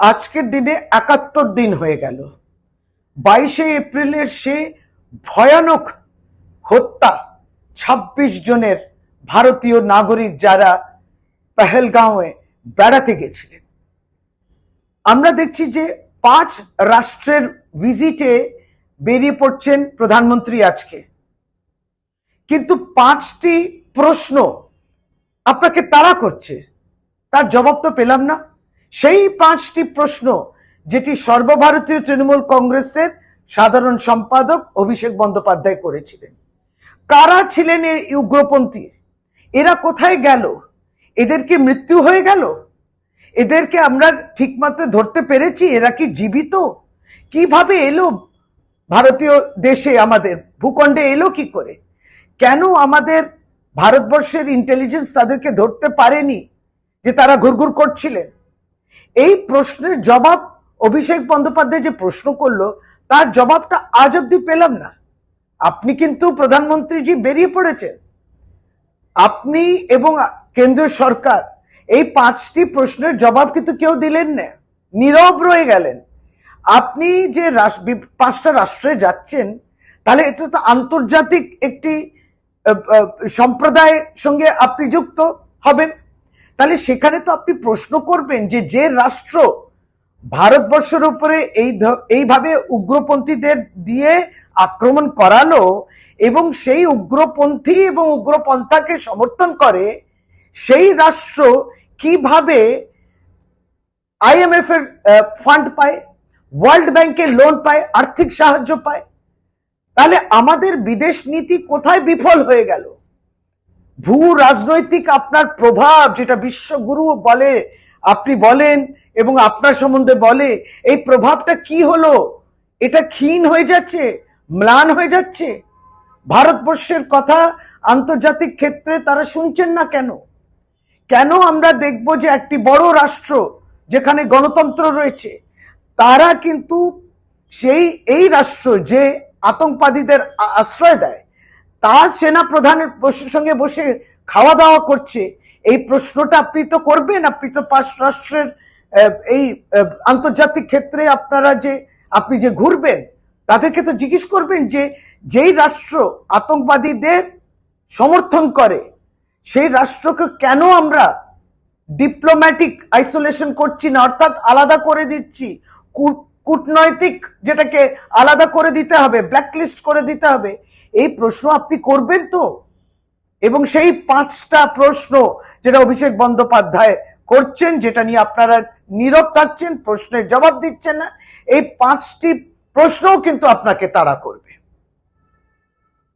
আজকের দিনে ৭১ দিন হয়ে গেল 22শে এপ্রিলের সে ভয়ানক হত্যা ২৬ জনের ভারতীয় নাগরিক যারা পেহেলগাঁওয়ে বেড়াতে গেছিলেন। আমরা দেখছি যে ৫ রাষ্ট্রের ভিজিটে বেরিয়ে পড়ছেন প্রধানমন্ত্রী আজকে, কিন্তু ৫টি প্রশ্ন আপনাকে তাড়া করছে, তার জবাব তো পেলাম না। সেই ৫টি প্রশ্ন যেটি সর্বভারতীয় তৃণমূল কংগ্রেসের সাধারণ সম্পাদক অভিষেক বন্দ্যোপাধ্যায় করেছিলেন। কারা ছিলেন এই উগ্রপন্থী? এরা কোথায় গেল? এদের কি মৃত্যু হয়ে গেল? এদেরকে আমরা ঠিকমতো ধরতে পেরেছি? এরা কি জীবিত? কিভাবে এলো ভারতীয় দেশে, আমাদের ভূখণ্ডে এলো কি করে? কেন আমাদের ভারতবর্ষের ইন্টেলিজেন্স তাদেরকে ধরতে পারেনি যে তারা ঘুরঘুর করছিলেন? এই প্রশ্নের জবাব অভিষেক বন্দ্যোপাধ্যায় যে প্রশ্ন করলো তার জবাবটা আজ অব্দি পেলাম না। আপনি কিন্তু প্রধানমন্ত্রীজি বেরিয়ে পড়েছেন, আপনি এবং কেন্দ্রীয় সরকার এই ৫টি প্রশ্নের জবাব কিন্তু কেউ দিলেন না, নীরব রয়ে গেলেন। আপনি যে ৫টা রাষ্ট্রে যাচ্ছেন, তাহলে এটা তো আন্তর্জাতিক একটি সম্প্রদায়ের সঙ্গে আপনি যুক্ত হবেন। তাহলে সেখানে তো আপনি প্রশ্ন করবেন যে যে রাষ্ট্র ভারতবর্ষের উপরে এইভাবে উগ্রপন্থীদের দিয়ে আক্রমণ করালো এবং সেই উগ্রপন্থী এবং উগ্রপন্থাকে সমর্থন করে, সেই রাষ্ট্র কিভাবে IMF এর ফান্ড পায়, ওয়ার্ল্ড ব্যাংকের লোন পায়, আর্থিক সাহায্য পায়? তাহলে আমাদের বিদেশ নীতি কোথায় বিফল হয়ে গেল? ভূ রাজনৈতিক আপনার প্রভাব, যেটা বিশ্বগুরু বলে, আপনি বলেন এবং আপনার সম্বন্ধে বলে, এই প্রভাবটা কি হলো? এটা ক্ষীণ হয়ে যাচ্ছে, ম্লান হয়ে যাচ্ছে। ভারতবর্ষের কথা আন্তর্জাতিক ক্ষেত্রে তারা শুনছেন না কেন? কেন আমরা দেখব যে একটি বড় রাষ্ট্র যেখানে গণতন্ত্র রয়েছে, তারা কিন্তু এই রাষ্ট্র যে আতঙ্কবাদীদের আশ্রয় দেয়, তার সেনা প্রধানের সঙ্গে বসে খাওয়া দাওয়া করছে, এই প্রশ্নটা আপনি তো করবেন। আপনি তো ৫ রাষ্ট্রের এই আন্তর্জাতিক ক্ষেত্রে আপনি যে ঘুরবেন, তাদেরকে তো জিজ্ঞেস করবেন যে যেই রাষ্ট্র আতঙ্কবাদীদের সমর্থন করে, সেই রাষ্ট্রকে কেন আমরা ডিপ্লোম্যাটিক আইসোলেশন করছি না, অর্থাৎ আলাদা করে দিচ্ছি, কূটনৈতিক যেটাকে আলাদা করে দিতে হবে, ব্ল্যাকলিস্ট করে দিতে হবে। এই প্রশ্ন আপনি করবেন তো? এবং সেই ৫টা প্রশ্ন যেটা অভিষেক বন্দ্যোপাধ্যায় করছেন, যেটা নিয়ে আপনারা নীরব থাকছেন, প্রশ্নের জবাব দিচ্ছেন না, এই ৫টি প্রশ্নও কিন্তু আপনাকে তাড়া করবে।